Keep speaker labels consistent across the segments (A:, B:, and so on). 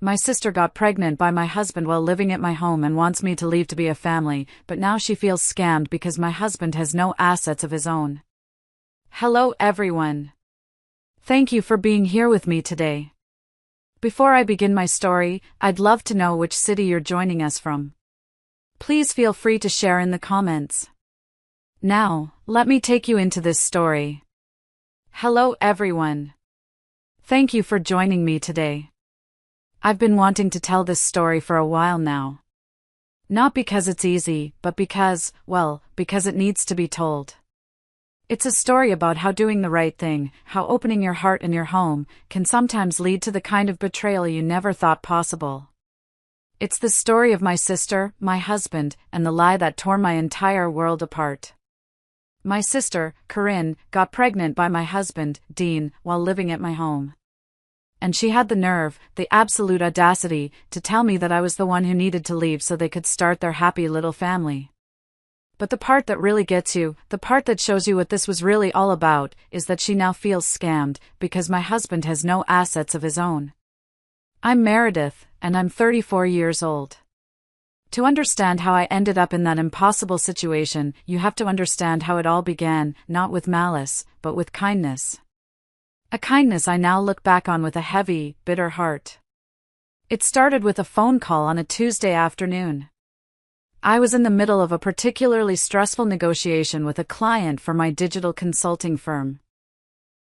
A: My sister got pregnant by my husband while living at my home and wants me to leave to be a family, but now she feels scammed because my husband has no assets of his own. Hello everyone. Thank you for being here with me today. Before I begin my story, I'd love to know which city you're joining us from. Please feel free to share in the comments. Now, let me take you into this story. Hello everyone. Thank you for joining me today. I've been wanting to tell this story for a while now. Not because it's easy, but because it needs to be told. It's a story about how doing the right thing, how opening your heart and your home, can sometimes lead to the kind of betrayal you never thought possible. It's the story of my sister, my husband, and the lie that tore my entire world apart. My sister, Corinne, got pregnant by my husband, Dean, while living at my home. And she had the nerve, the absolute audacity, to tell me that I was the one who needed to leave so they could start their happy little family. But the part that really gets you, the part that shows you what this was really all about, is that she now feels scammed, because my husband has no assets of his own. I'm Meredith, and I'm 34 years old. To understand how I ended up in that impossible situation, you have to understand how it all began, not with malice, but with kindness. A kindness I now look back on with a heavy, bitter heart. It started with a phone call on a Tuesday afternoon. I was in the middle of a particularly stressful negotiation with a client for my digital consulting firm.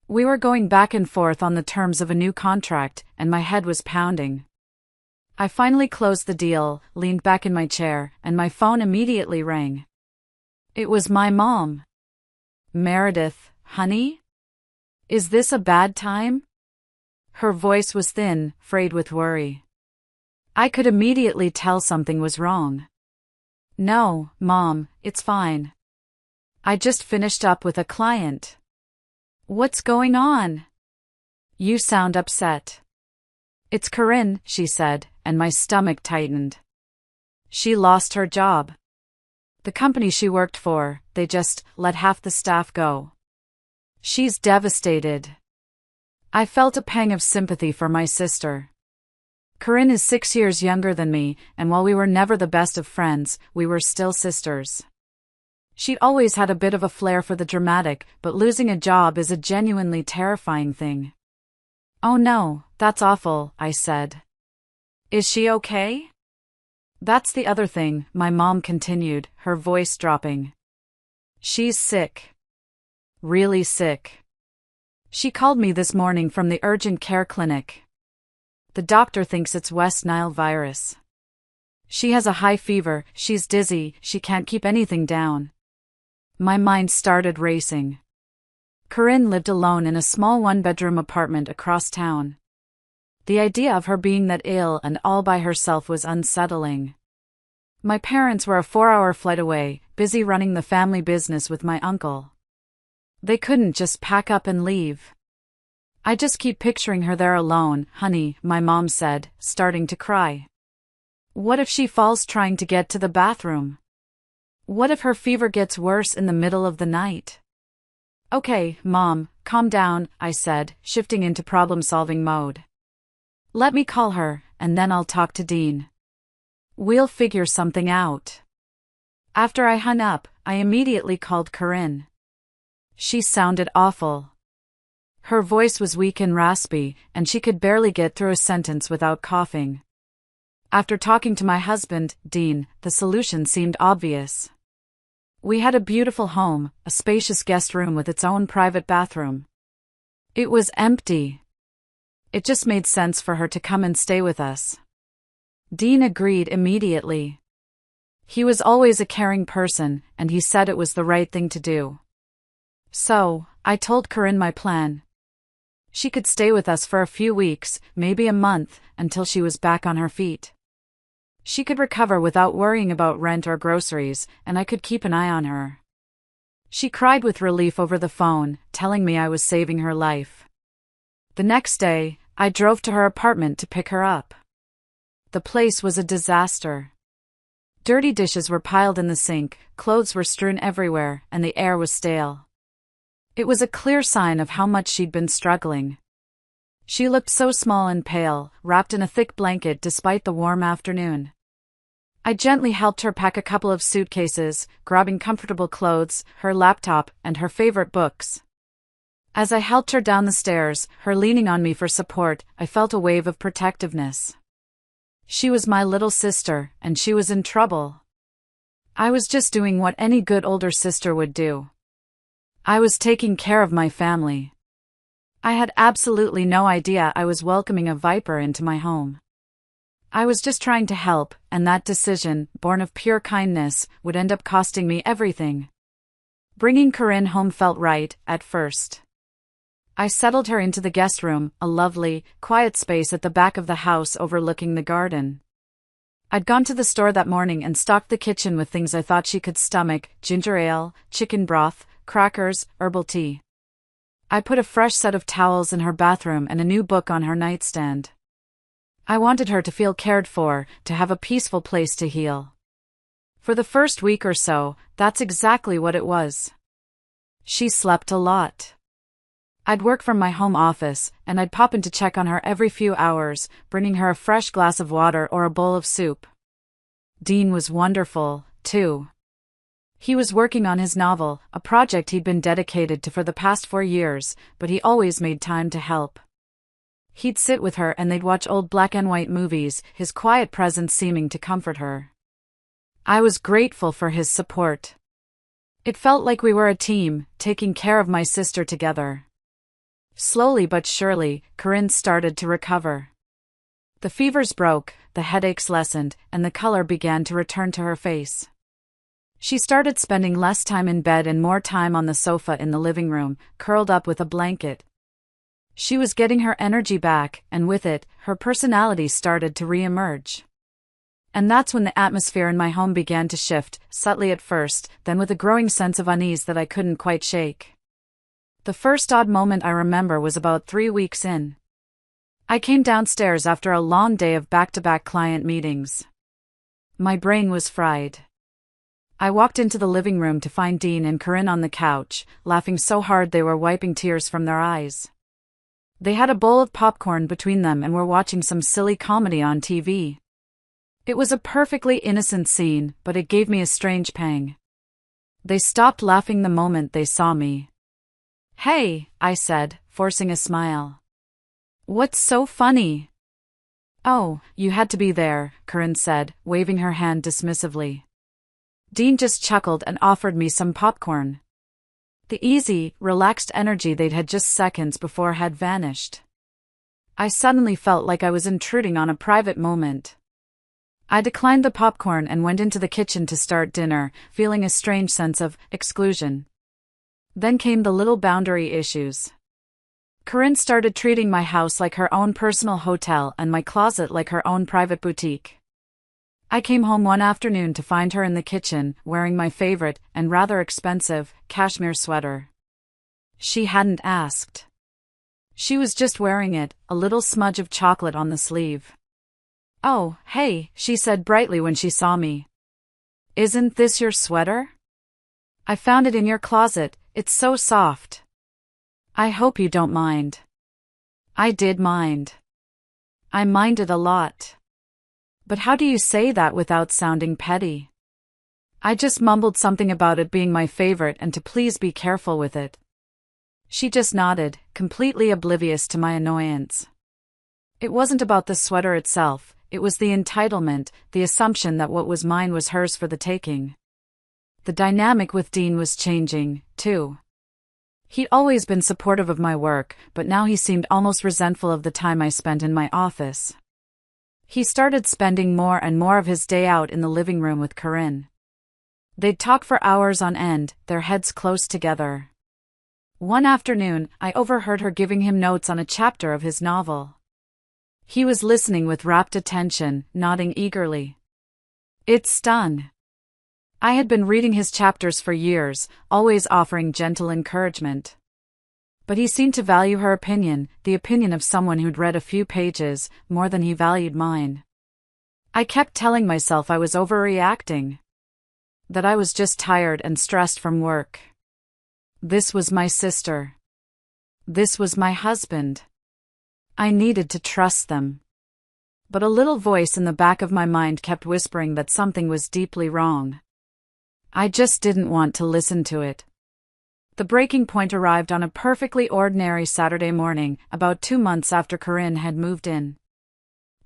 A: We were going back and forth on the terms of a new contract, and my head was pounding. I finally closed the deal, leaned back in my chair, and my phone immediately rang. It was my mom. Meredith, honey? Is this a bad time? Her voice was thin, frayed with worry. I could immediately tell something was wrong. No, Mom, it's fine. I just finished up with a client. What's going on? You sound upset. It's Corinne, she said, and my stomach tightened. She lost her job. The company she worked for, they just let half the staff go. She's devastated. I felt a pang of sympathy for my sister. Corinne is 6 years younger than me, and while we were never the best of friends, we were still sisters. She'd always had a bit of a flair for the dramatic, but losing a job is a genuinely terrifying thing. Oh no, that's awful, I said. Is she okay? That's the other thing, my mom continued, her voice dropping. She's sick. Really sick. She called me this morning from the urgent care clinic. The doctor thinks it's West Nile virus. She has a high fever, she's dizzy, she can't keep anything down. My mind started racing. Corinne lived alone in a small one-bedroom apartment across town. The idea of her being that ill and all by herself was unsettling. My parents were a 4-hour flight away, busy running the family business with my uncle. They couldn't just pack up and leave. I just keep picturing her there alone, honey, my mom said, starting to cry. What if she falls trying to get to the bathroom? What if her fever gets worse in the middle of the night? Okay, Mom, calm down, I said, shifting into problem-solving mode. Let me call her, and then I'll talk to Dean. We'll figure something out. After I hung up, I immediately called Corinne. She sounded awful. Her voice was weak and raspy, and she could barely get through a sentence without coughing. After talking to my husband, Dean, the solution seemed obvious. We had a beautiful home, a spacious guest room with its own private bathroom. It was empty. It just made sense for her to come and stay with us. Dean agreed immediately. He was always a caring person, and he said it was the right thing to do. So, I told Corinne my plan. She could stay with us for a few weeks, maybe a month, until she was back on her feet. She could recover without worrying about rent or groceries, and I could keep an eye on her. She cried with relief over the phone, telling me I was saving her life. The next day, I drove to her apartment to pick her up. The place was a disaster. Dirty dishes were piled in the sink, clothes were strewn everywhere, and the air was stale. It was a clear sign of how much she'd been struggling. She looked so small and pale, wrapped in a thick blanket despite the warm afternoon. I gently helped her pack a couple of suitcases, grabbing comfortable clothes, her laptop, and her favorite books. As I helped her down the stairs, her leaning on me for support, I felt a wave of protectiveness. She was my little sister, and she was in trouble. I was just doing what any good older sister would do. I was taking care of my family. I had absolutely no idea I was welcoming a viper into my home. I was just trying to help, and that decision, born of pure kindness, would end up costing me everything. Bringing Corinne home felt right, at first. I settled her into the guest room, a lovely, quiet space at the back of the house overlooking the garden. I'd gone to the store that morning and stocked the kitchen with things I thought she could stomach: ginger ale, chicken broth, crackers, herbal tea. I put a fresh set of towels in her bathroom and a new book on her nightstand. I wanted her to feel cared for, to have a peaceful place to heal. For the first week or so, that's exactly what it was. She slept a lot. I'd work from my home office, and I'd pop in to check on her every few hours, bringing her a fresh glass of water or a bowl of soup. Dean was wonderful, too. He was working on his novel, a project he'd been dedicated to for the past 4 years, but he always made time to help. He'd sit with her and they'd watch old black and white movies, his quiet presence seeming to comfort her. I was grateful for his support. It felt like we were a team, taking care of my sister together. Slowly but surely, Corinne started to recover. The fevers broke, the headaches lessened, and the color began to return to her face. She started spending less time in bed and more time on the sofa in the living room, curled up with a blanket. She was getting her energy back, and with it, her personality started to re-emerge. And that's when the atmosphere in my home began to shift, subtly at first, then with a growing sense of unease that I couldn't quite shake. The first odd moment I remember was about 3 weeks in. I came downstairs after a long day of back-to-back client meetings. My brain was fried. I walked into the living room to find Dean and Corinne on the couch, laughing so hard they were wiping tears from their eyes. They had a bowl of popcorn between them and were watching some silly comedy on TV. It was a perfectly innocent scene, but it gave me a strange pang. They stopped laughing the moment they saw me. "Hey," I said, forcing a smile. "What's so funny?" "Oh, you had to be there," Corinne said, waving her hand dismissively. Dean just chuckled and offered me some popcorn. The easy, relaxed energy they'd had just seconds before had vanished. I suddenly felt like I was intruding on a private moment. I declined the popcorn and went into the kitchen to start dinner, feeling a strange sense of exclusion. Then came the little boundary issues. Corinne started treating my house like her own personal hotel and my closet like her own private boutique. I came home one afternoon to find her in the kitchen, wearing my favorite, and rather expensive, cashmere sweater. She hadn't asked. She was just wearing it, a little smudge of chocolate on the sleeve. "Oh, hey," she said brightly when she saw me. "Isn't this your sweater? I found it in your closet, it's so soft. I hope you don't mind." I did mind. I minded a lot. But how do you say that without sounding petty? I just mumbled something about it being my favorite and to please be careful with it. She just nodded, completely oblivious to my annoyance. It wasn't about the sweater itself, it was the entitlement, the assumption that what was mine was hers for the taking. The dynamic with Dean was changing, too. He'd always been supportive of my work, but now he seemed almost resentful of the time I spent in my office. He started spending more and more of his day out in the living room with Corinne. They'd talk for hours on end, their heads close together. One afternoon, I overheard her giving him notes on a chapter of his novel. He was listening with rapt attention, nodding eagerly. "It's done." I had been reading his chapters for years, always offering gentle encouragement. But he seemed to value her opinion, the opinion of someone who'd read a few pages, more than he valued mine. I kept telling myself I was overreacting. That I was just tired and stressed from work. This was my sister. This was my husband. I needed to trust them. But a little voice in the back of my mind kept whispering that something was deeply wrong. I just didn't want to listen to it. The breaking point arrived on a perfectly ordinary Saturday morning, about 2 months after Corinne had moved in.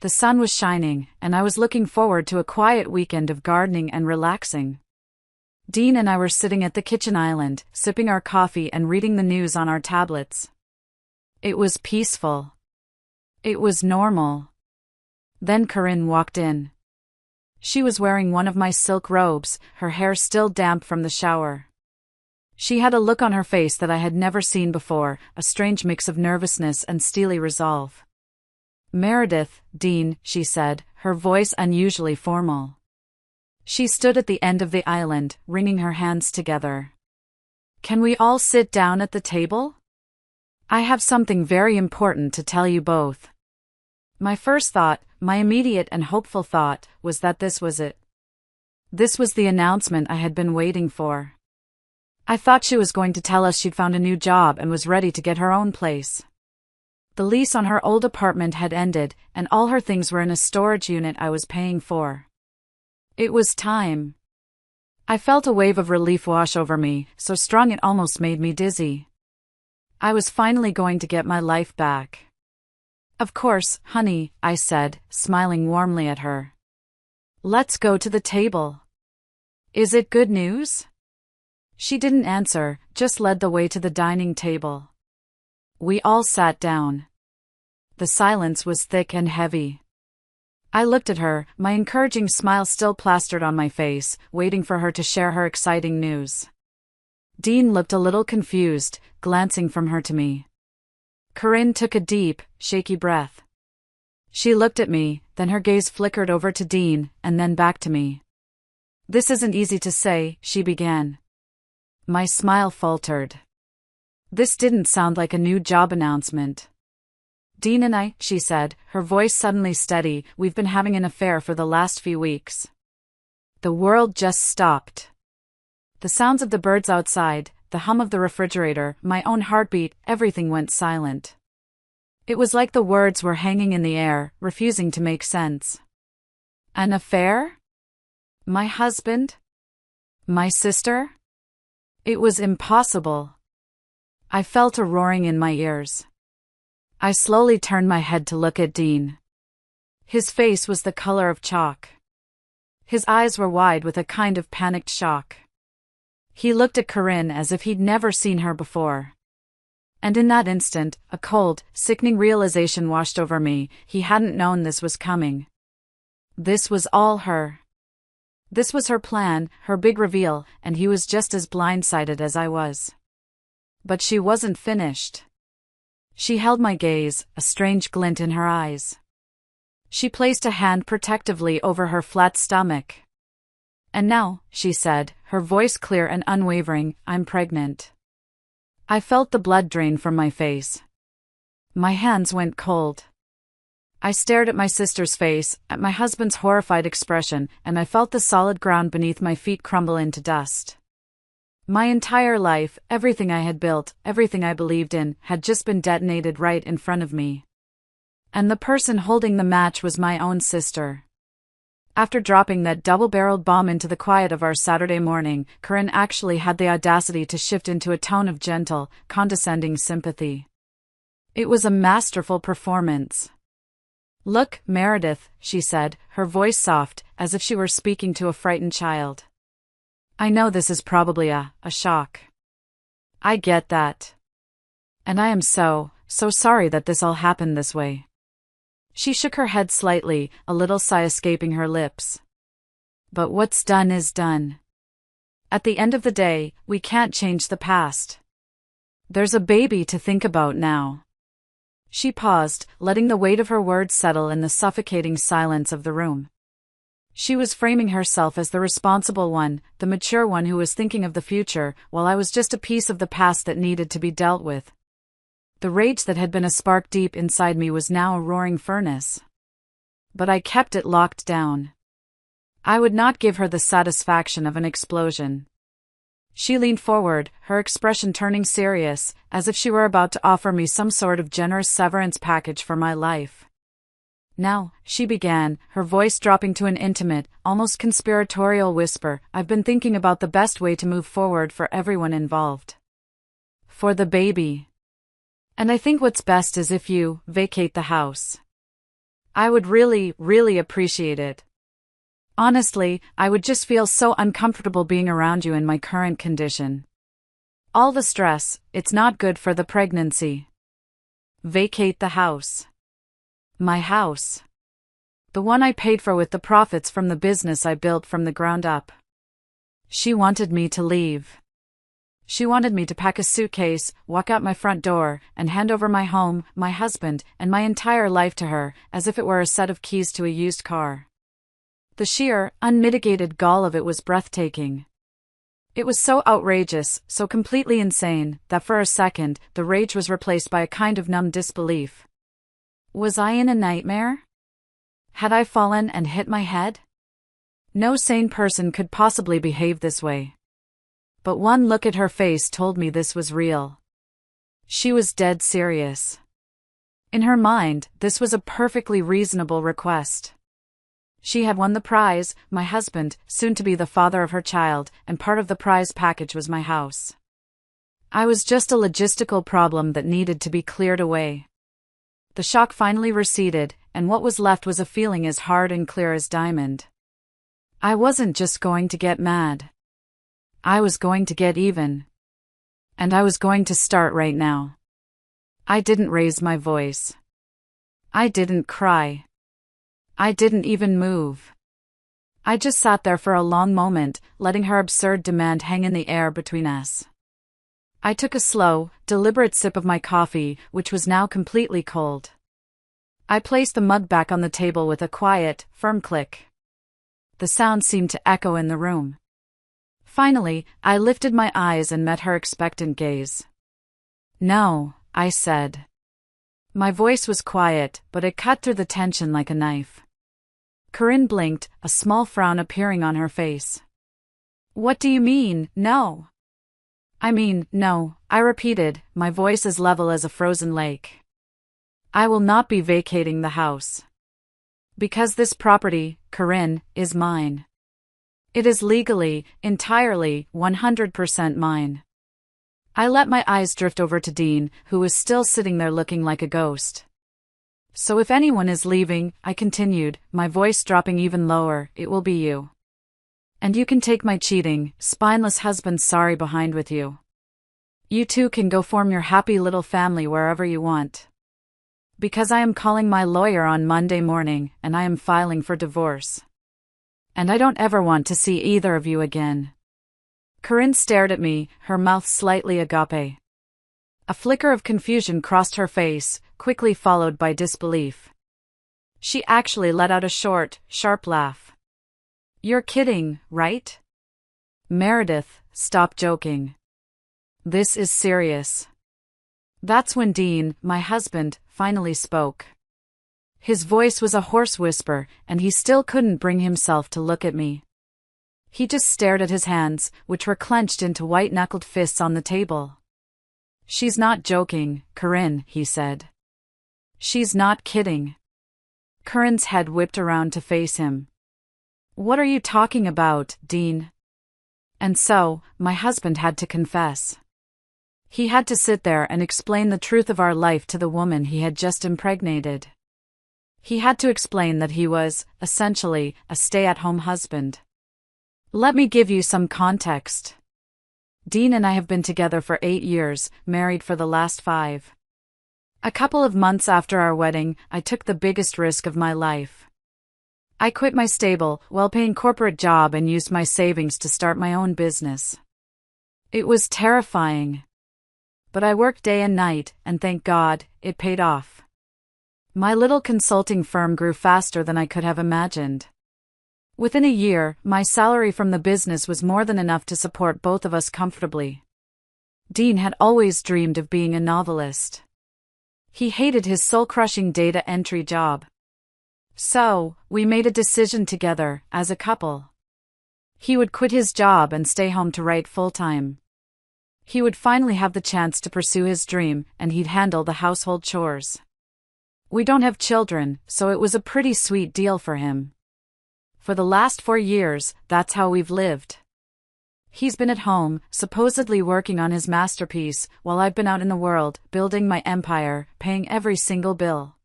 A: The sun was shining, and I was looking forward to a quiet weekend of gardening and relaxing. Dean and I were sitting at the kitchen island, sipping our coffee and reading the news on our tablets. It was peaceful. It was normal. Then Corinne walked in. She was wearing one of my silk robes, her hair still damp from the shower. She had a look on her face that I had never seen before, a strange mix of nervousness and steely resolve. "Meredith, Dean," she said, her voice unusually formal. She stood at the end of the island, wringing her hands together. "Can we all sit down at the table? I have something very important to tell you both." My first thought, my immediate and hopeful thought, was that this was it. This was the announcement I had been waiting for. I thought she was going to tell us she'd found a new job and was ready to get her own place. The lease on her old apartment had ended, and all her things were in a storage unit I was paying for. It was time. I felt a wave of relief wash over me, so strong it almost made me dizzy. I was finally going to get my life back. "Of course, honey," I said, smiling warmly at her. "Let's go to the table. Is it good news?" She didn't answer, just led the way to the dining table. We all sat down. The silence was thick and heavy. I looked at her, my encouraging smile still plastered on my face, waiting for her to share her exciting news. Dean looked a little confused, glancing from her to me. Corinne took a deep, shaky breath. She looked at me, then her gaze flickered over to Dean, and then back to me. "This isn't easy to say," she began. My smile faltered. This didn't sound like a new job announcement. "Dean and I," she said, her voice suddenly steady, "we've been having an affair for the last few weeks." The world just stopped. The sounds of the birds outside, the hum of the refrigerator, my own heartbeat, everything went silent. It was like the words were hanging in the air, refusing to make sense. An affair? My husband? My sister? It was impossible. I felt a roaring in my ears. I slowly turned my head to look at Dean. His face was the color of chalk. His eyes were wide with a kind of panicked shock. He looked at Corinne as if he'd never seen her before. And in that instant, a cold, sickening realization washed over me. He hadn't known this was coming. This was all her. This was her plan, her big reveal, and he was just as blindsided as I was. But she wasn't finished. She held my gaze, a strange glint in her eyes. She placed a hand protectively over her flat stomach. "And now," she said, her voice clear and unwavering, "I'm pregnant." I felt the blood drain from my face. My hands went cold. I stared at my sister's face, at my husband's horrified expression, and I felt the solid ground beneath my feet crumble into dust. My entire life, everything I had built, everything I believed in, had just been detonated right in front of me. And the person holding the match was my own sister. After dropping that double-barreled bomb into the quiet of our Saturday morning, Corinne actually had the audacity to shift into a tone of gentle, condescending sympathy. It was a masterful performance. "Look, Meredith," she said, her voice soft, as if she were speaking to a frightened child. "I know this is probably a shock. I get that. And I am so sorry that this all happened this way." She shook her head slightly, a little sigh escaping her lips. "But what's done is done. At the end of the day, we can't change the past. There's a baby to think about now." She paused, letting the weight of her words settle in the suffocating silence of the room. She was framing herself as the responsible one, the mature one who was thinking of the future, while I was just a piece of the past that needed to be dealt with. The rage that had been a spark deep inside me was now a roaring furnace. But I kept it locked down. I would not give her the satisfaction of an explosion. She leaned forward, her expression turning serious, as if she were about to offer me some sort of generous severance package for my life. "Now," she began, her voice dropping to an intimate, almost conspiratorial whisper, "I've been thinking about the best way to move forward for everyone involved. For the baby. And I think what's best is if you vacate the house. I would really, really appreciate it. Honestly, I would just feel so uncomfortable being around you in my current condition. All the stress, it's not good for the pregnancy. Vacate the house. My house. The one I paid for with the profits from the business I built from the ground up." She wanted me to leave. She wanted me to pack a suitcase, walk out my front door, and hand over my home, my husband, and my entire life to her, as if it were a set of keys to a used car. The sheer, unmitigated gall of it was breathtaking. It was so outrageous, so completely insane, that for a second, the rage was replaced by a kind of numb disbelief. Was I in a nightmare? Had I fallen and hit my head? No sane person could possibly behave this way. But one look at her face told me this was real. She was dead serious. In her mind, this was a perfectly reasonable request. She had won the prize, my husband, soon to be the father of her child, and part of the prize package was my house. I was just a logistical problem that needed to be cleared away. The shock finally receded, and what was left was a feeling as hard and clear as diamond. I wasn't just going to get mad. I was going to get even. And I was going to start right now. I didn't raise my voice. I didn't cry. I didn't even move. I just sat there for a long moment, letting her absurd demand hang in the air between us. I took a slow, deliberate sip of my coffee, which was now completely cold. I placed the mug back on the table with a quiet, firm click. The sound seemed to echo in the room. Finally, I lifted my eyes and met her expectant gaze. "No," I said. My voice was quiet, but it cut through the tension like a knife. Corinne blinked, a small frown appearing on her face. "What do you mean, no?" "I mean, no," I repeated, my voice as level as a frozen lake. "I will not be vacating the house. Because this property, Corinne, is mine. It is legally, entirely, 100% mine." I let my eyes drift over to Dean, who was still sitting there looking like a ghost. "So if anyone is leaving," I continued, my voice dropping even lower, "it will be you. And you can take my cheating, spineless husband sorry behind with you. You two can go form your happy little family wherever you want. Because I am calling my lawyer on Monday morning, and I am filing for divorce. And I don't ever want to see either of you again." Corinne stared at me, her mouth slightly agape. A flicker of confusion crossed her face, quickly followed by disbelief. She actually let out a short, sharp laugh. "You're kidding, right? Meredith, stop joking. This is serious." That's when Dean, my husband, finally spoke. His voice was a hoarse whisper, and he still couldn't bring himself to look at me. He just stared at his hands, which were clenched into white-knuckled fists on the table. "She's not joking, Corinne," he said. "She's not kidding." Corinne's head whipped around to face him. "What are you talking about, Dean?" And so, my husband had to confess. He had to sit there and explain the truth of our life to the woman he had just impregnated. He had to explain that he was, essentially, a stay-at-home husband. Let me give you some context. Dean and I have been together for 8 years, married for the last 5. A couple of months after our wedding, I took the biggest risk of my life. I quit my stable, well-paying corporate job and used my savings to start my own business. It was terrifying. But I worked day and night, and thank God, it paid off. My little consulting firm grew faster than I could have imagined. Within a year, my salary from the business was more than enough to support both of us comfortably. Dean had always dreamed of being a novelist. He hated his soul-crushing data entry job. So, we made a decision together, as a couple. He would quit his job and stay home to write full-time. He would finally have the chance to pursue his dream, and he'd handle the household chores. We don't have children, so it was a pretty sweet deal for him. For the last 4 years, that's how we've lived. He's been at home, supposedly working on his masterpiece, while I've been out in the world, building my empire, paying every single bill.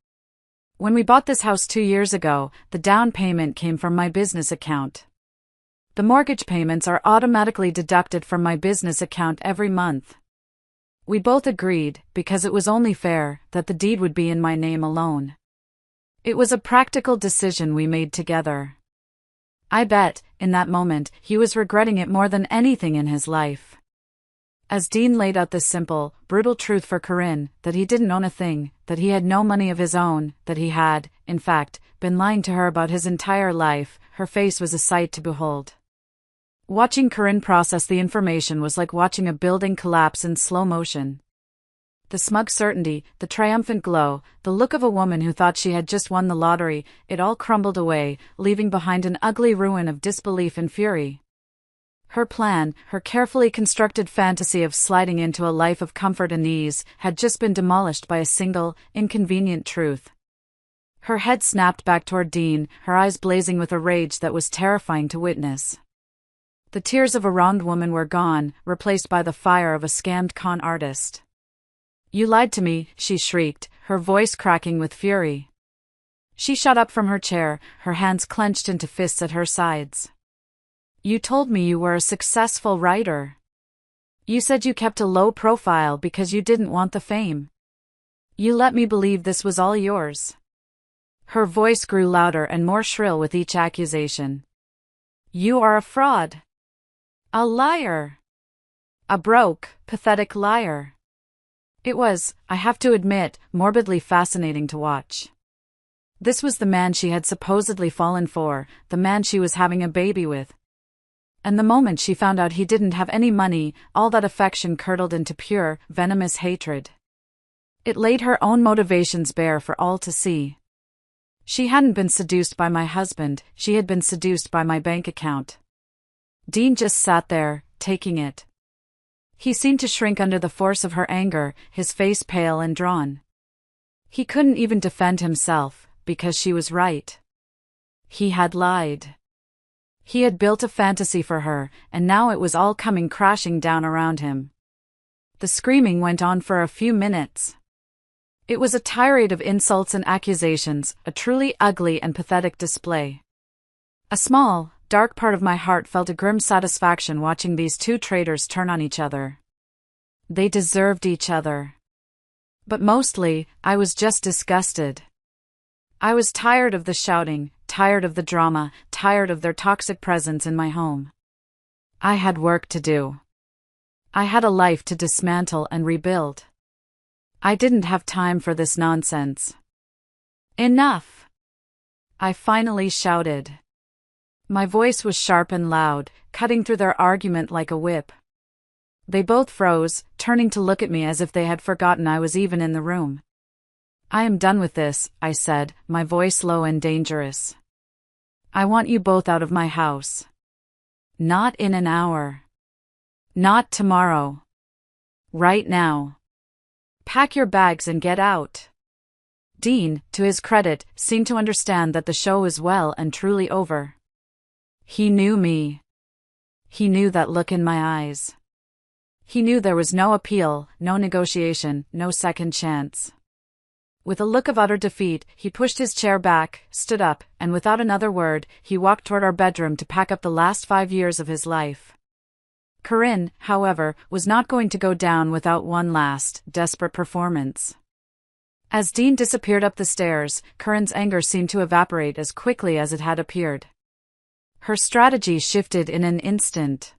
A: When we bought this house 2 years ago, the down payment came from my business account. The mortgage payments are automatically deducted from my business account every month. We both agreed, because it was only fair, that the deed would be in my name alone. It was a practical decision we made together. I bet, in that moment, he was regretting it more than anything in his life. As Dean laid out this simple, brutal truth for Corinne, that he didn't own a thing, that he had no money of his own, that he had, in fact, been lying to her about his entire life, her face was a sight to behold. Watching Corinne process the information was like watching a building collapse in slow motion. The smug certainty, the triumphant glow, the look of a woman who thought she had just won the lottery, it all crumbled away, leaving behind an ugly ruin of disbelief and fury. Her plan, her carefully constructed fantasy of sliding into a life of comfort and ease, had just been demolished by a single, inconvenient truth. Her head snapped back toward Dean, her eyes blazing with a rage that was terrifying to witness. The tears of a wronged woman were gone, replaced by the fire of a scammed con artist. "You lied to me," she shrieked, her voice cracking with fury. She shot up from her chair, her hands clenched into fists at her sides. "You told me you were a successful writer. You said you kept a low profile because you didn't want the fame. You let me believe this was all yours." Her voice grew louder and more shrill with each accusation. "You are a fraud. A liar. A broke, pathetic liar." It was, I have to admit, morbidly fascinating to watch. This was the man she had supposedly fallen for, the man she was having a baby with. And the moment she found out he didn't have any money, all that affection curdled into pure, venomous hatred. It laid her own motivations bare for all to see. She hadn't been seduced by my husband, she had been seduced by my bank account. Dean just sat there, taking it. He seemed to shrink under the force of her anger, his face pale and drawn. He couldn't even defend himself, because she was right. He had lied. He had built a fantasy for her, and now it was all coming crashing down around him. The screaming went on for a few minutes. It was a tirade of insults and accusations, a truly ugly and pathetic display. A small, dark part of my heart felt a grim satisfaction watching these two traitors turn on each other. They deserved each other. But mostly, I was just disgusted. I was tired of the shouting, tired of the drama, tired of their toxic presence in my home. I had work to do. I had a life to dismantle and rebuild. I didn't have time for this nonsense. Enough! I finally shouted. My voice was sharp and loud, cutting through their argument like a whip. They both froze, turning to look at me as if they had forgotten I was even in the room. "I am done with this," I said, my voice low and dangerous. "I want you both out of my house. Not in an hour. Not tomorrow. Right now. Pack your bags and get out." Dean, to his credit, seemed to understand that the show was well and truly over. He knew me. He knew that look in my eyes. He knew there was no appeal, no negotiation, no second chance. With a look of utter defeat, he pushed his chair back, stood up, and without another word, he walked toward our bedroom to pack up the last 5 years of his life. Corinne, however, was not going to go down without one last, desperate performance. As Dean disappeared up the stairs, Corinne's anger seemed to evaporate as quickly as it had appeared. Her strategy shifted in an instant.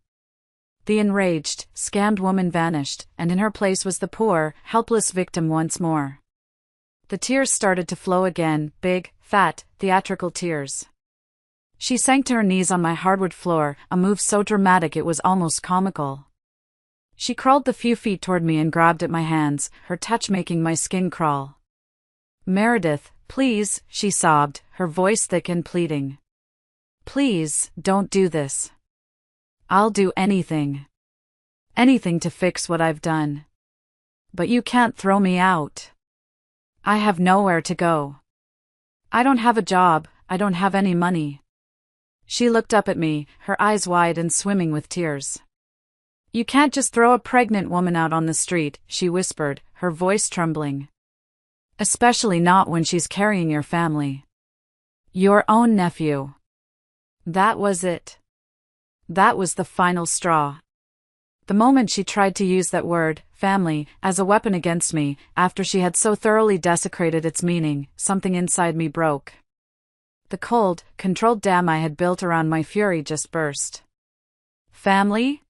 A: The enraged, scammed woman vanished, and in her place was the poor, helpless victim once more. The tears started to flow again, big, fat, theatrical tears. She sank to her knees on my hardwood floor, a move so dramatic it was almost comical. She crawled the few feet toward me and grabbed at my hands, her touch making my skin crawl. "Meredith, please," she sobbed, her voice thick and pleading. "Please, don't do this. I'll do anything. Anything to fix what I've done. But you can't throw me out. I have nowhere to go. I don't have a job, I don't have any money. She looked up at me, her eyes wide and swimming with tears. You can't just throw a pregnant woman out on the street, she whispered, her voice trembling. Especially not when she's carrying your family. Your own nephew. That was it. That was the final straw. The moment she tried to use that word, family, as a weapon against me, after she had so thoroughly desecrated its meaning, something inside me broke. The cold, controlled dam I had built around my fury just burst. Family?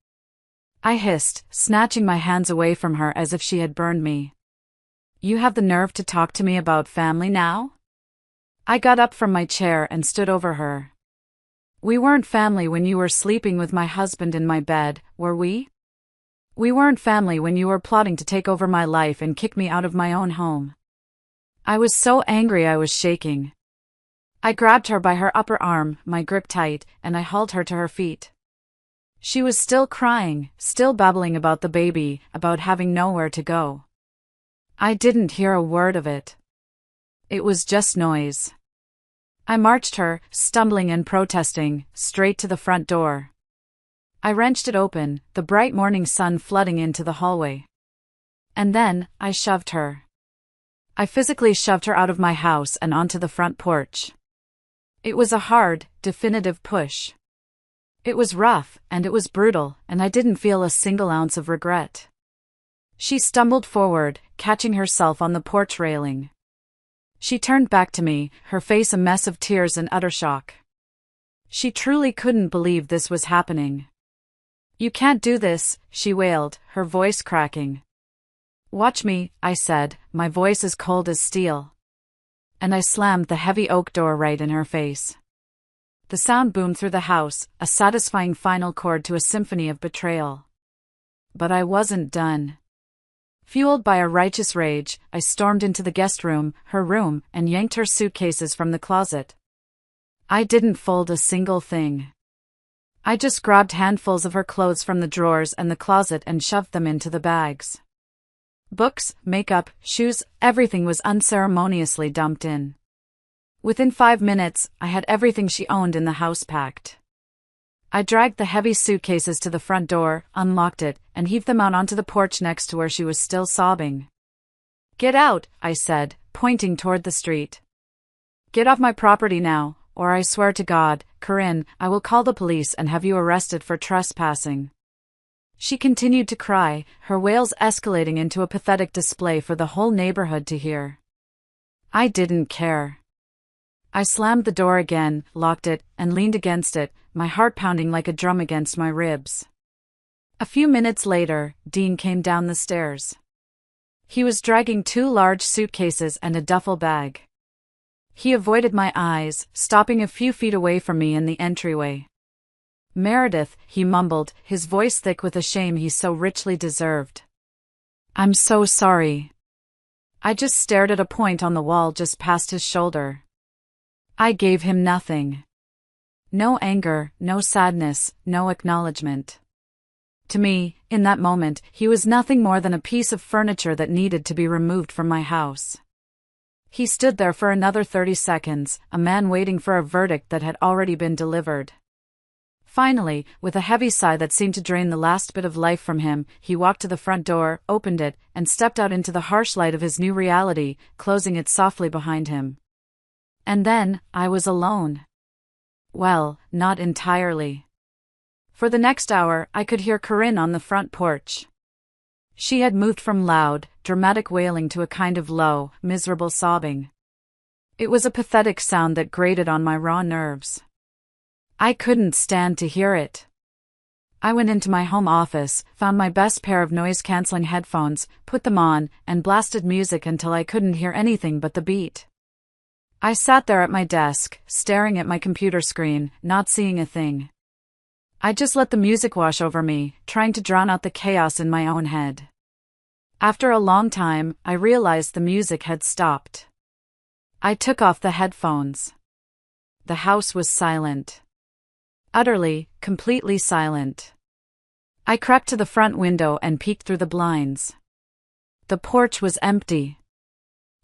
A: I hissed, snatching my hands away from her as if she had burned me. You have the nerve to talk to me about family now? I got up from my chair and stood over her. We weren't family when you were sleeping with my husband in my bed, were we? We weren't family when you were plotting to take over my life and kick me out of my own home. I was so angry I was shaking. I grabbed her by her upper arm, my grip tight, and I hauled her to her feet. She was still crying, still babbling about the baby, about having nowhere to go. I didn't hear a word of it. It was just noise. I marched her, stumbling and protesting, straight to the front door. I wrenched it open, the bright morning sun flooding into the hallway. And then, I shoved her. I physically shoved her out of my house and onto the front porch. It was a hard, definitive push. It was rough, and it was brutal, and I didn't feel a single ounce of regret. She stumbled forward, catching herself on the porch railing. She turned back to me, her face a mess of tears and utter shock. She truly couldn't believe this was happening. You can't do this, she wailed, her voice cracking. Watch me, I said, my voice as cold as steel. And I slammed the heavy oak door right in her face. The sound boomed through the house, a satisfying final chord to a symphony of betrayal. But I wasn't done. Fueled by a righteous rage, I stormed into the guest room, her room, and yanked her suitcases from the closet. I didn't fold a single thing. I just grabbed handfuls of her clothes from the drawers and the closet and shoved them into the bags. Books, makeup, shoes, everything was unceremoniously dumped in. Within 5 minutes, I had everything she owned in the house packed. I dragged the heavy suitcases to the front door, unlocked it, and heaved them out onto the porch next to where she was still sobbing. Get out, I said, pointing toward the street. Get off my property now, or I swear to God, Corinne, I will call the police and have you arrested for trespassing. She continued to cry, her wails escalating into a pathetic display for the whole neighborhood to hear. I didn't care. I slammed the door again, locked it, and leaned against it, my heart pounding like a drum against my ribs. A few minutes later, Dean came down the stairs. He was dragging 2 large suitcases and a duffel bag. He avoided my eyes, stopping a few feet away from me in the entryway. Meredith, he mumbled, his voice thick with a shame he so richly deserved. I'm so sorry. I just stared at a point on the wall just past his shoulder. I gave him nothing. No anger, no sadness, no acknowledgement. To me, in that moment, he was nothing more than a piece of furniture that needed to be removed from my house. He stood there for another 30 seconds, a man waiting for a verdict that had already been delivered. Finally, with a heavy sigh that seemed to drain the last bit of life from him, he walked to the front door, opened it, and stepped out into the harsh light of his new reality, closing it softly behind him. And then, I was alone. Well, not entirely. For the next hour, I could hear Corinne on the front porch. She had moved from loud, dramatic wailing to a kind of low, miserable sobbing. It was a pathetic sound that grated on my raw nerves. I couldn't stand to hear it. I went into my home office, found my best pair of noise-canceling headphones, put them on, and blasted music until I couldn't hear anything but the beat. I sat there at my desk, staring at my computer screen, not seeing a thing. I just let the music wash over me, trying to drown out the chaos in my own head. After a long time, I realized the music had stopped. I took off the headphones. The house was silent. Utterly, completely silent. I crept to the front window and peeked through the blinds. The porch was empty.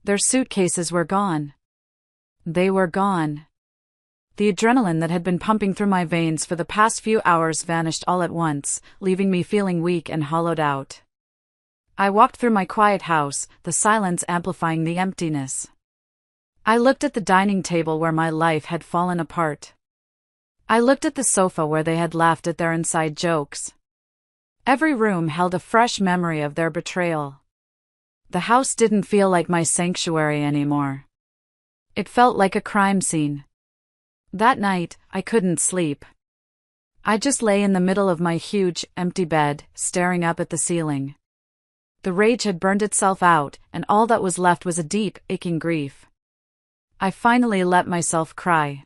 A: Their suitcases were gone. They were gone. The adrenaline that had been pumping through my veins for the past few hours vanished all at once, leaving me feeling weak and hollowed out. I walked through my quiet house, the silence amplifying the emptiness. I looked at the dining table where my life had fallen apart. I looked at the sofa where they had laughed at their inside jokes. Every room held a fresh memory of their betrayal. The house didn't feel like my sanctuary anymore. It felt like a crime scene. That night, I couldn't sleep. I just lay in the middle of my huge, empty bed, staring up at the ceiling. The rage had burned itself out, and all that was left was a deep, aching grief. I finally let myself cry.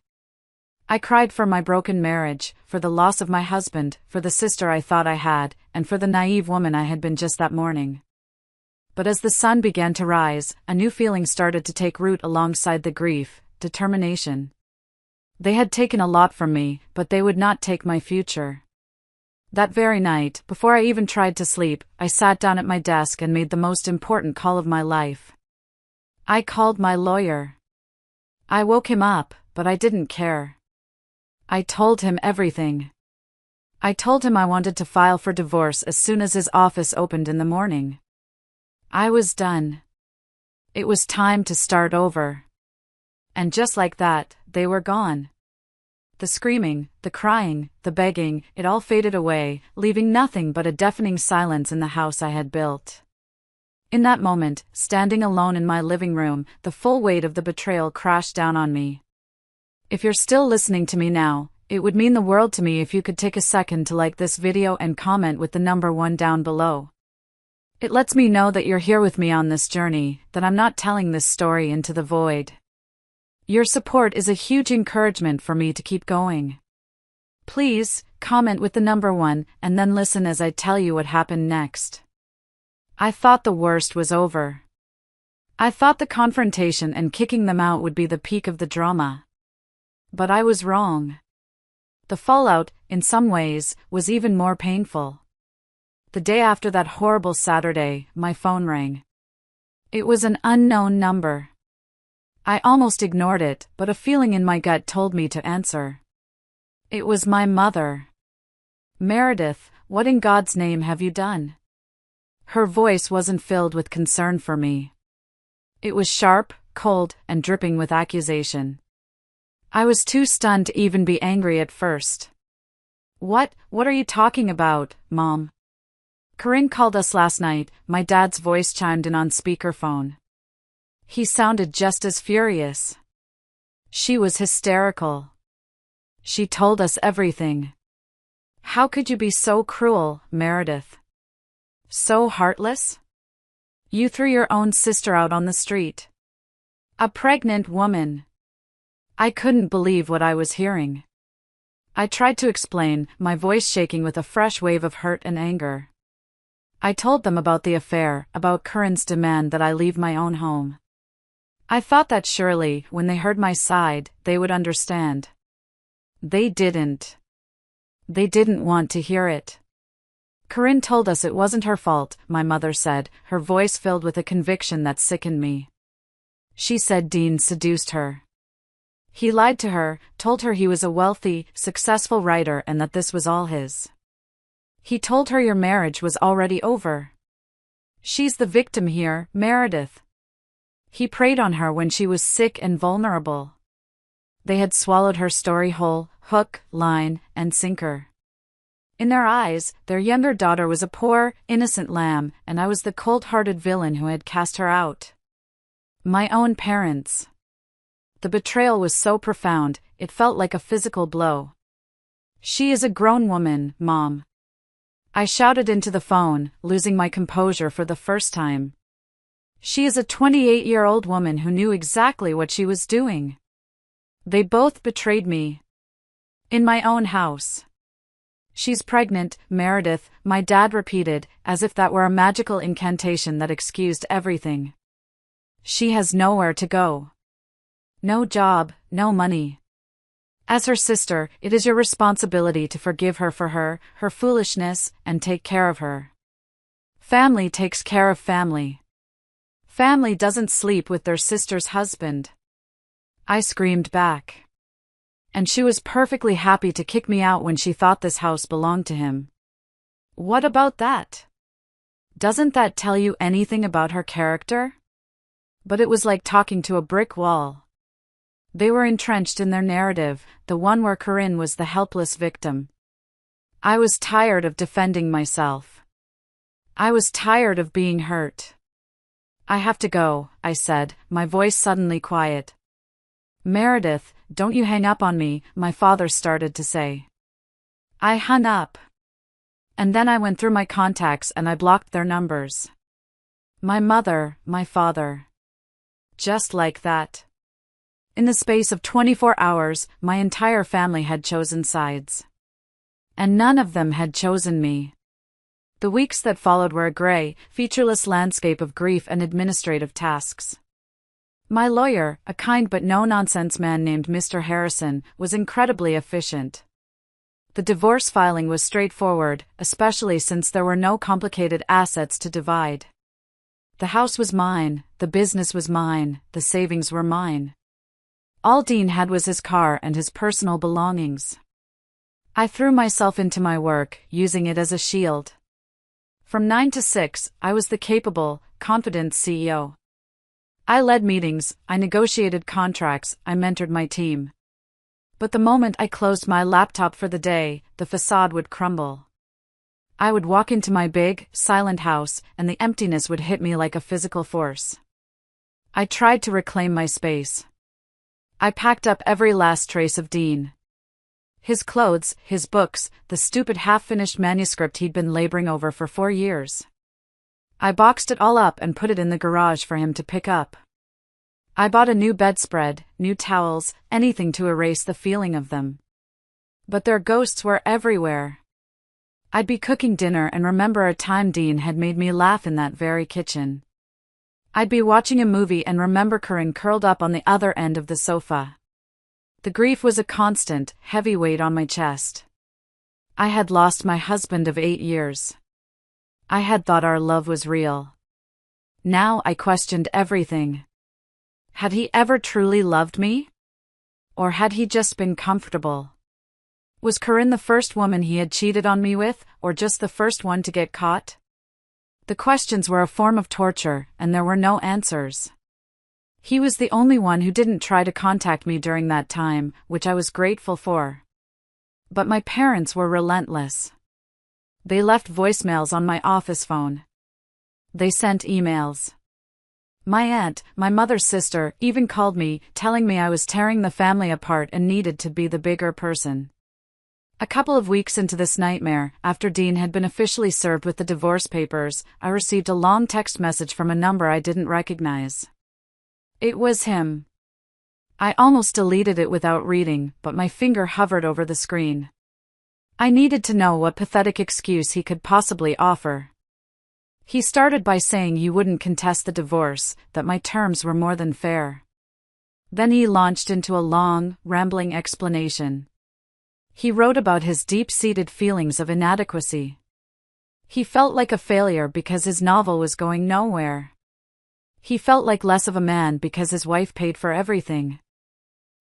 A: I cried for my broken marriage, for the loss of my husband, for the sister I thought I had, and for the naive woman I had been just that morning. But as the sun began to rise, a new feeling started to take root alongside the grief: determination. They had taken a lot from me, but they would not take my future. That very night, before I even tried to sleep, I sat down at my desk and made the most important call of my life. I called my lawyer. I woke him up, but I didn't care. I told him everything. I told him I wanted to file for divorce as soon as his office opened in the morning. I was done. It was time to start over. And just like that, they were gone. The screaming, the crying, the begging, it all faded away, leaving nothing but a deafening silence in the house I had built. In that moment, standing alone in my living room, the full weight of the betrayal crashed down on me. If you're still listening to me now, it would mean the world to me if you could take a second to like this video and comment with the number 1 down below. It lets me know that you're here with me on this journey, that I'm not telling this story into the void. Your support is a huge encouragement for me to keep going. Please, comment with the number 1, and then listen as I tell you what happened next. I thought the worst was over. I thought the confrontation and kicking them out would be the peak of the drama. But I was wrong. The fallout, in some ways, was even more painful. The day after that horrible Saturday, my phone rang. It was an unknown number. I almost ignored it, but a feeling in my gut told me to answer. It was my mother. "Meredith, what in God's name have you done?" Her voice wasn't filled with concern for me. It was sharp, cold, and dripping with accusation. I was too stunned to even be angry at first. What are you talking about, Mom?" "Corinne called us last night," my dad's voice chimed in on speakerphone. He sounded just as furious. She was hysterical. She told us everything. "How could you be so cruel, Meredith? So heartless? You threw your own sister out on the street. A pregnant woman." I couldn't believe what I was hearing. I tried to explain, my voice shaking with a fresh wave of hurt and anger. I told them about the affair, about Corinne's demand that I leave my own home. I thought that surely, when they heard my side, they would understand. They didn't. They didn't want to hear it. "Corinne told us it wasn't her fault," my mother said, her voice filled with a conviction that sickened me. "She said Dean seduced her. He lied to her, told her he was a wealthy, successful writer and that this was all his. He told her your marriage was already over. She's the victim here, Meredith. He preyed on her when she was sick and vulnerable. They had swallowed her story whole, hook, line, and sinker. In their eyes, their younger daughter was a poor, innocent lamb, and I was the cold-hearted villain who had cast her out. My own parents. The betrayal was so profound, it felt like a physical blow. "She is a grown woman, Mom." I shouted into the phone, losing my composure for the first time. "She is a 28-year-old woman who knew exactly what she was doing. They both betrayed me. In my own house." "She's pregnant, Meredith," my dad repeated, as if that were a magical incantation that excused everything. "She has nowhere to go. No job, no money. As her sister, it is your responsibility to forgive her for her foolishness, and take care of her. Family takes care of family. Family doesn't sleep with their sister's husband. I screamed back. And she was perfectly happy to kick me out when she thought this house belonged to him. What about that? Doesn't that tell you anything about her character? But it was like talking to a brick wall. They were entrenched in their narrative, the one where Corinne was the helpless victim. I was tired of defending myself. I was tired of being hurt. I have to go, I said, my voice suddenly quiet. Meredith, don't you hang up on me, my father started to say. I hung up. And then I went through my contacts and I blocked their numbers. My mother, my father. Just like that. In the space of 24 hours, my entire family had chosen sides. And none of them had chosen me. The weeks that followed were a gray, featureless landscape of grief and administrative tasks. My lawyer, a kind but no-nonsense man named Mr. Harrison, was incredibly efficient. The divorce filing was straightforward, especially since there were no complicated assets to divide. The house was mine, the business was mine, the savings were mine. All Dean had was his car and his personal belongings. I threw myself into my work, using it as a shield. From 9 to 6, I was the capable, confident CEO. I led meetings, I negotiated contracts, I mentored my team. But the moment I closed my laptop for the day, the facade would crumble. I would walk into my big, silent house, and the emptiness would hit me like a physical force. I tried to reclaim my space. I packed up every last trace of Dean. His clothes, his books, the stupid half-finished manuscript he'd been laboring over for 4 years. I boxed it all up and put it in the garage for him to pick up. I bought a new bedspread, new towels, anything to erase the feeling of them. But their ghosts were everywhere. I'd be cooking dinner and remember a time Dean had made me laugh in that very kitchen. I'd be watching a movie and remember Corinne curled up on the other end of the sofa. The grief was a constant, heavy weight on my chest. I had lost my husband of 8 years. I had thought our love was real. Now I questioned everything. Had he ever truly loved me? Or had he just been comfortable? Was Corinne the first woman he had cheated on me with, or just the first one to get caught? The questions were a form of torture, and there were no answers. He was the only one who didn't try to contact me during that time, which I was grateful for. But my parents were relentless. They left voicemails on my office phone. They sent emails. My aunt, my mother's sister, even called me, telling me I was tearing the family apart and needed to be the bigger person. A couple of weeks into this nightmare, after Dean had been officially served with the divorce papers, I received a long text message from a number I didn't recognize. It was him. I almost deleted it without reading, but my finger hovered over the screen. I needed to know what pathetic excuse he could possibly offer. He started by saying you wouldn't contest the divorce, that my terms were more than fair. Then he launched into a long, rambling explanation. He wrote about his deep-seated feelings of inadequacy. He felt like a failure because his novel was going nowhere. He felt like less of a man because his wife paid for everything.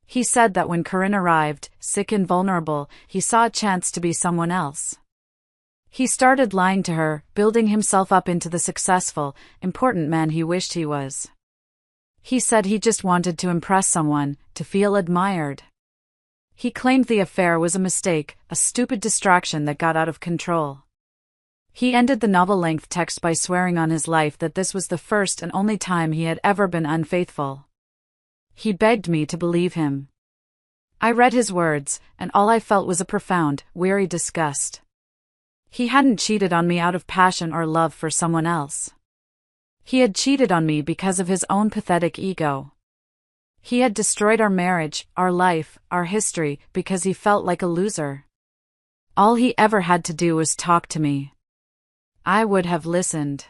A: He said that when Corinne arrived, sick and vulnerable, he saw a chance to be someone else. He started lying to her, building himself up into the successful, important man he wished he was. He said he just wanted to impress someone, to feel admired. He claimed the affair was a mistake, a stupid distraction that got out of control. He ended the novel-length text by swearing on his life that this was the first and only time he had ever been unfaithful. He begged me to believe him. I read his words, and all I felt was a profound, weary disgust. He hadn't cheated on me out of passion or love for someone else. He had cheated on me because of his own pathetic ego. He had destroyed our marriage, our life, our history, because he felt like a loser. All he ever had to do was talk to me. I would have listened.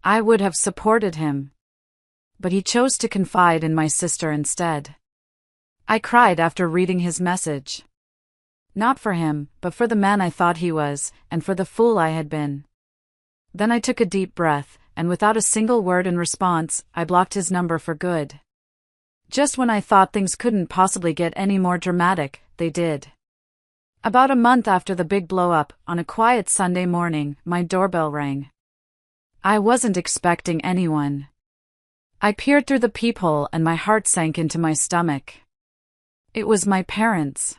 A: I would have supported him. But he chose to confide in my sister instead. I cried after reading his message. Not for him, but for the man I thought he was, and for the fool I had been. Then I took a deep breath, and without a single word in response, I blocked his number for good. Just when I thought things couldn't possibly get any more dramatic, they did. About a month after the big blow-up, on a quiet Sunday morning, my doorbell rang. I wasn't expecting anyone. I peered through the peephole and my heart sank into my stomach. It was my parents.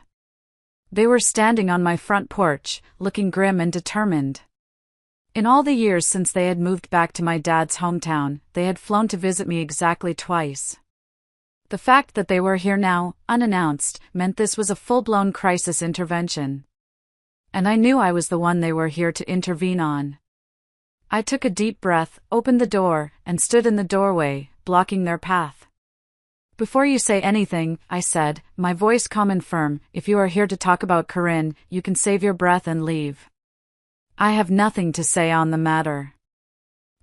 A: They were standing on my front porch, looking grim and determined. In all the years since they had moved back to my dad's hometown, they had flown to visit me exactly twice. The fact that they were here now, unannounced, meant this was a full-blown crisis intervention. And I knew I was the one they were here to intervene on. I took a deep breath, opened the door, and stood in the doorway, blocking their path. Before you say anything, I said, my voice calm and firm, if you are here to talk about Corinne, you can save your breath and leave. I have nothing to say on the matter.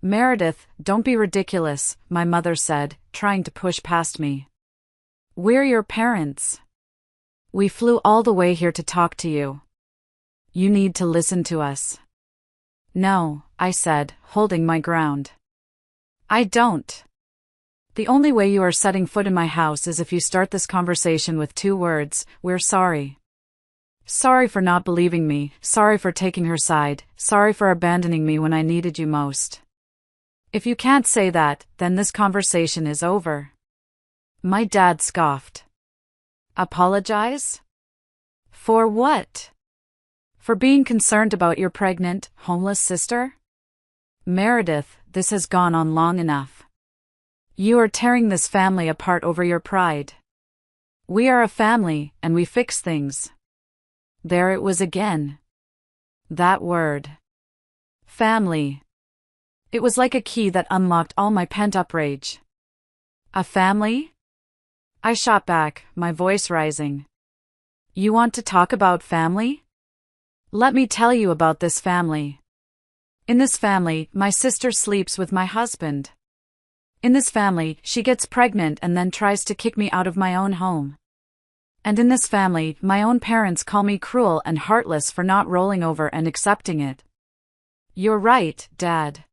A: Meredith, don't be ridiculous, my mother said, trying to push past me. We're your parents. We flew all the way here to talk to you. You need to listen to us. No, I said, holding my ground. I don't. The only way you are setting foot in my house is if you start this conversation with 2 words, we're sorry. Sorry for not believing me, sorry for taking her side, sorry for abandoning me when I needed you most. If you can't say that, then this conversation is over. My dad scoffed. Apologize? For what? For being concerned about your pregnant, homeless sister? Meredith, this has gone on long enough. You are tearing this family apart over your pride. We are a family, and we fix things. There it was again. That word. Family. It was like a key that unlocked all my pent-up rage. A family? I shot back, my voice rising. You want to talk about family? Let me tell you about this family. In this family, my sister sleeps with my husband. In this family, she gets pregnant and then tries to kick me out of my own home. And in this family, my own parents call me cruel and heartless for not rolling over and accepting it. You're right, Dad.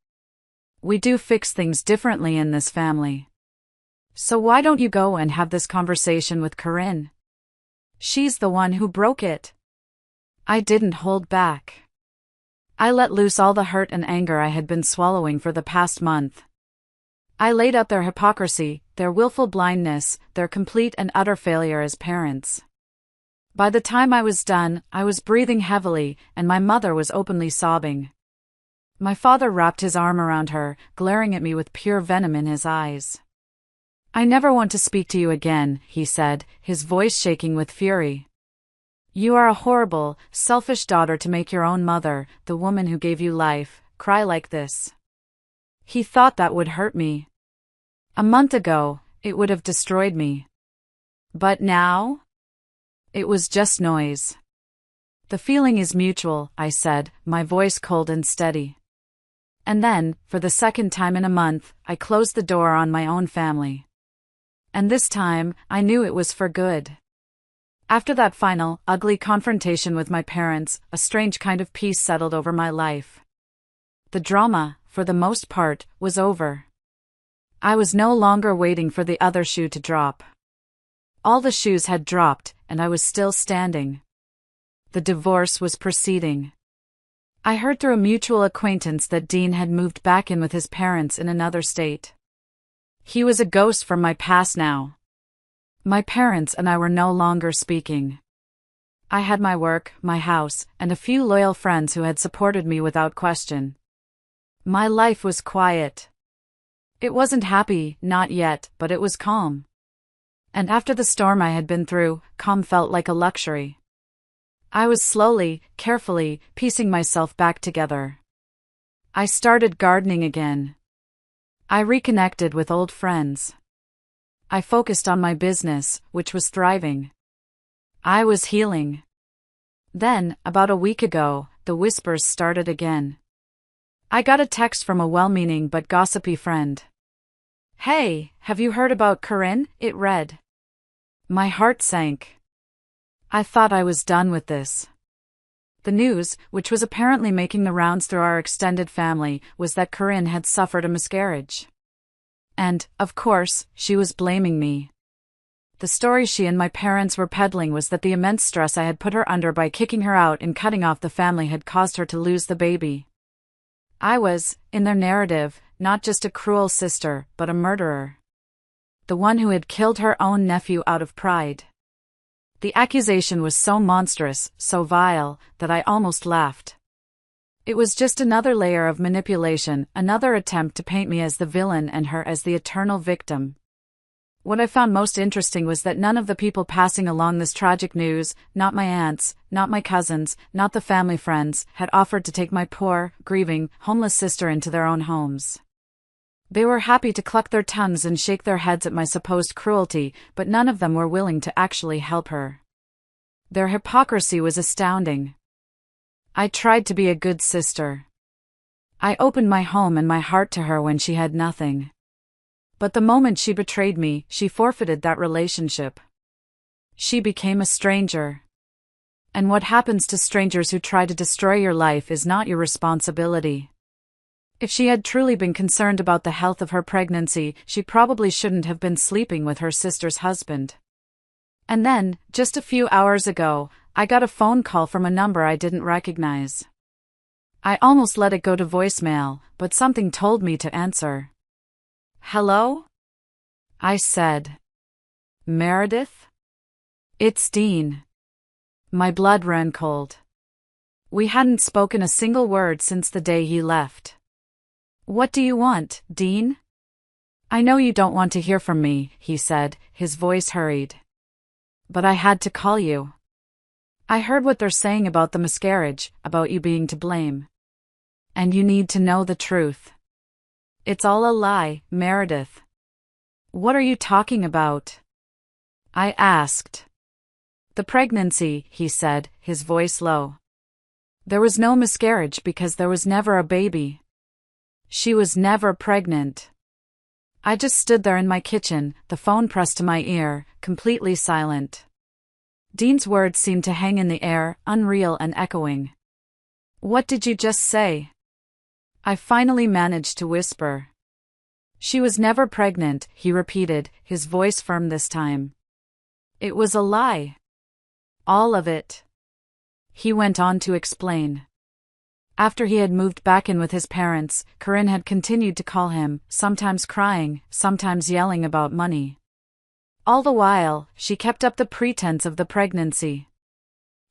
A: We do fix things differently in this family. So why don't you go and have this conversation with Corinne? She's the one who broke it. I didn't hold back. I let loose all the hurt and anger I had been swallowing for the past month. I laid out their hypocrisy, their willful blindness, their complete and utter failure as parents. By the time I was done, I was breathing heavily, and my mother was openly sobbing. My father wrapped his arm around her, glaring at me with pure venom in his eyes. I never want to speak to you again, he said, his voice shaking with fury. You are a horrible, selfish daughter to make your own mother, the woman who gave you life, cry like this. He thought that would hurt me. A month ago, it would have destroyed me. But now? It was just noise. The feeling is mutual, I said, my voice cold and steady. And then, for the second time in a month, I closed the door on my own family. And this time, I knew it was for good. After that final, ugly confrontation with my parents, a strange kind of peace settled over my life. The drama, for the most part, was over. I was no longer waiting for the other shoe to drop. All the shoes had dropped, and I was still standing. The divorce was proceeding. I heard through a mutual acquaintance that Dean had moved back in with his parents in another state. He was a ghost from my past now. My parents and I were no longer speaking. I had my work, my house, and a few loyal friends who had supported me without question. My life was quiet. It wasn't happy, not yet, but it was calm. And after the storm I had been through, calm felt like a luxury. I was slowly, carefully, piecing myself back together. I started gardening again. I reconnected with old friends. I focused on my business, which was thriving. I was healing. Then, about a week ago, the whispers started again. I got a text from a well-meaning but gossipy friend. Hey, have you heard about Corinne? It read. My heart sank. I thought I was done with this. The news, which was apparently making the rounds through our extended family, was that Corinne had suffered a miscarriage. And, of course, she was blaming me. The story she and my parents were peddling was that the immense stress I had put her under by kicking her out and cutting off the family had caused her to lose the baby. I was, in their narrative, not just a cruel sister, but a murderer. The one who had killed her own nephew out of pride. The accusation was so monstrous, so vile, that I almost laughed. It was just another layer of manipulation, another attempt to paint me as the villain and her as the eternal victim. What I found most interesting was that none of the people passing along this tragic news, not my aunts, not my cousins, not the family friends, had offered to take my poor, grieving, homeless sister into their own homes. They were happy to cluck their tongues and shake their heads at my supposed cruelty, but none of them were willing to actually help her. Their hypocrisy was astounding. I tried to be a good sister. I opened my home and my heart to her when she had nothing. But the moment she betrayed me, she forfeited that relationship. She became a stranger. And what happens to strangers who try to destroy your life is not your responsibility. If she had truly been concerned about the health of her pregnancy, she probably shouldn't have been sleeping with her sister's husband. And then, just a few hours ago, I got a phone call from a number I didn't recognize. I almost let it go to voicemail, but something told me to answer. "Hello?" I said. "Meredith?" "It's Dean." My blood ran cold. We hadn't spoken a single word since the day he left. "What do you want, Dean?" "I know you don't want to hear from me," he said, his voice hurried. "But I had to call you. I heard what they're saying about the miscarriage, about you being to blame. And you need to know the truth. It's all a lie, Meredith." "What are you talking about?" I asked. "The pregnancy," he said, his voice low. "There was no miscarriage because there was never a baby. She was never pregnant." I just stood there in my kitchen, the phone pressed to my ear, completely silent. Dean's words seemed to hang in the air, unreal and echoing. "What did you just say?" I finally managed to whisper. "She was never pregnant," he repeated, his voice firm this time. "It was a lie. All of it." He went on to explain. After he had moved back in with his parents, Corinne had continued to call him, sometimes crying, sometimes yelling about money. All the while, she kept up the pretense of the pregnancy.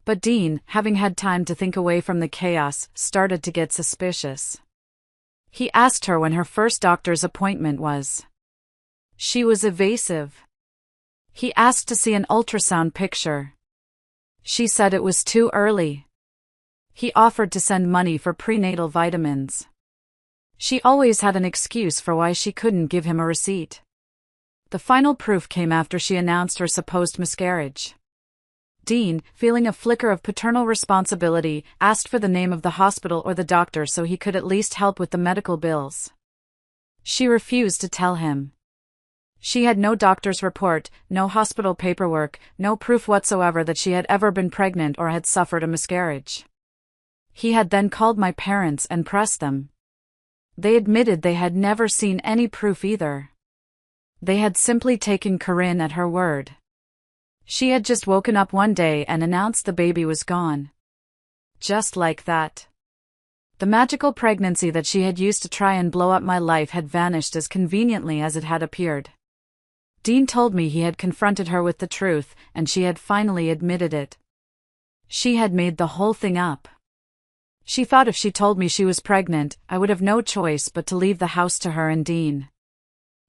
A: But Dean, having had time to think away from the chaos, started to get suspicious. He asked her when her first doctor's appointment was. She was evasive. He asked to see an ultrasound picture. She said it was too early. He offered to send money for prenatal vitamins. She always had an excuse for why she couldn't give him a receipt. The final proof came after she announced her supposed miscarriage. Dean, feeling a flicker of paternal responsibility, asked for the name of the hospital or the doctor so he could at least help with the medical bills. She refused to tell him. She had no doctor's report, no hospital paperwork, no proof whatsoever that she had ever been pregnant or had suffered a miscarriage. He had then called my parents and pressed them. They admitted they had never seen any proof either. They had simply taken Corinne at her word. She had just woken up one day and announced the baby was gone. Just like that. The magical pregnancy that she had used to try and blow up my life had vanished as conveniently as it had appeared. Dean told me he had confronted her with the truth, and she had finally admitted it. She had made the whole thing up. She thought if she told me she was pregnant, I would have no choice but to leave the house to her and Dean.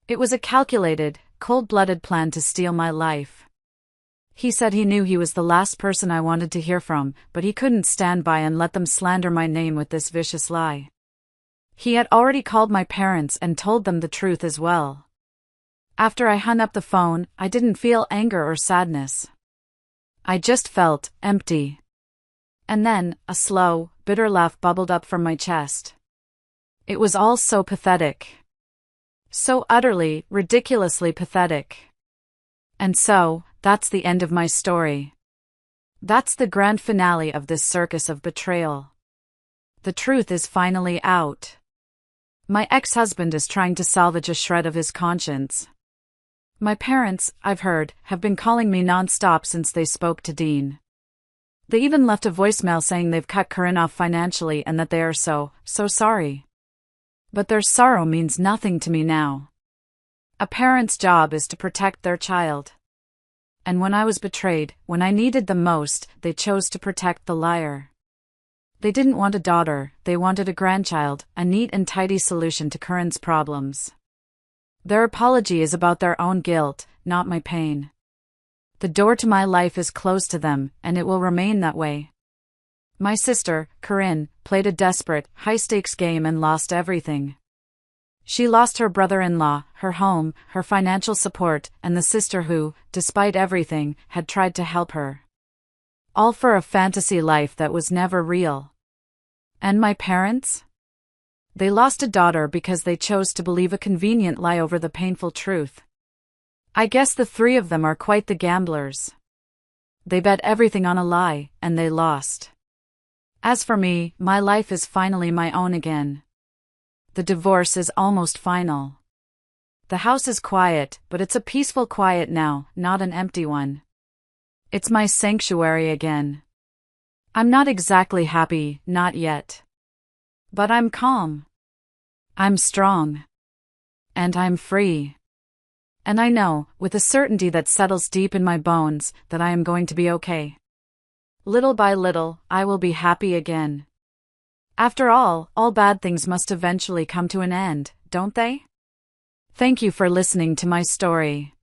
A: It was a calculated, cold-blooded plan to steal my life. He said he knew he was the last person I wanted to hear from, but he couldn't stand by and let them slander my name with this vicious lie. He had already called my parents and told them the truth as well. After I hung up the phone, I didn't feel anger or sadness. I just felt empty. And then, a slow, bitter laugh bubbled up from my chest. It was all so pathetic. So utterly, ridiculously pathetic. And so, That's the end of my story. That's the grand finale of this circus of betrayal. The truth is finally out. My ex-husband is trying to salvage a shred of his conscience. My parents, I've heard, have been calling me non-stop since they spoke to Dean. They even left a voicemail saying they've cut Corinne off financially and that they are so sorry. But their sorrow means nothing to me now. A parent's job is to protect their child. And when I was betrayed, when I needed them most, they chose to protect the liar. They didn't want a daughter, they wanted a grandchild, a neat and tidy solution to Corinne's problems. Their apology is about their own guilt, not my pain. The door to my life is closed to them, and it will remain that way. My sister, Corinne, played a desperate, high-stakes game and lost everything. She lost her brother-in-law, her home, her financial support, and the sister who, despite everything, had tried to help her. All for a fantasy life that was never real. And my parents? They lost a daughter because they chose to believe a convenient lie over the painful truth. I guess the three of them are quite the gamblers. They bet everything on a lie, and they lost. As for me, my life is finally my own again. The divorce is almost final. The house is quiet, but it's a peaceful quiet now, not an empty one. It's my sanctuary again. I'm not exactly happy, not yet. But I'm calm. I'm strong. And I'm free. And I know, with a certainty that settles deep in my bones, that I am going to be okay. Little by little, I will be happy again. After all bad things must eventually come to an end, don't they? Thank you for listening to my story.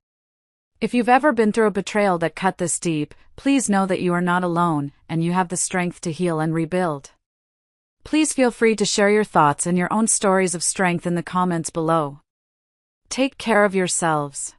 A: If you've ever been through a betrayal that cut this deep, please know that you are not alone, and you have the strength to heal and rebuild. Please feel free to share your thoughts and your own stories of strength in the comments below. Take care of yourselves.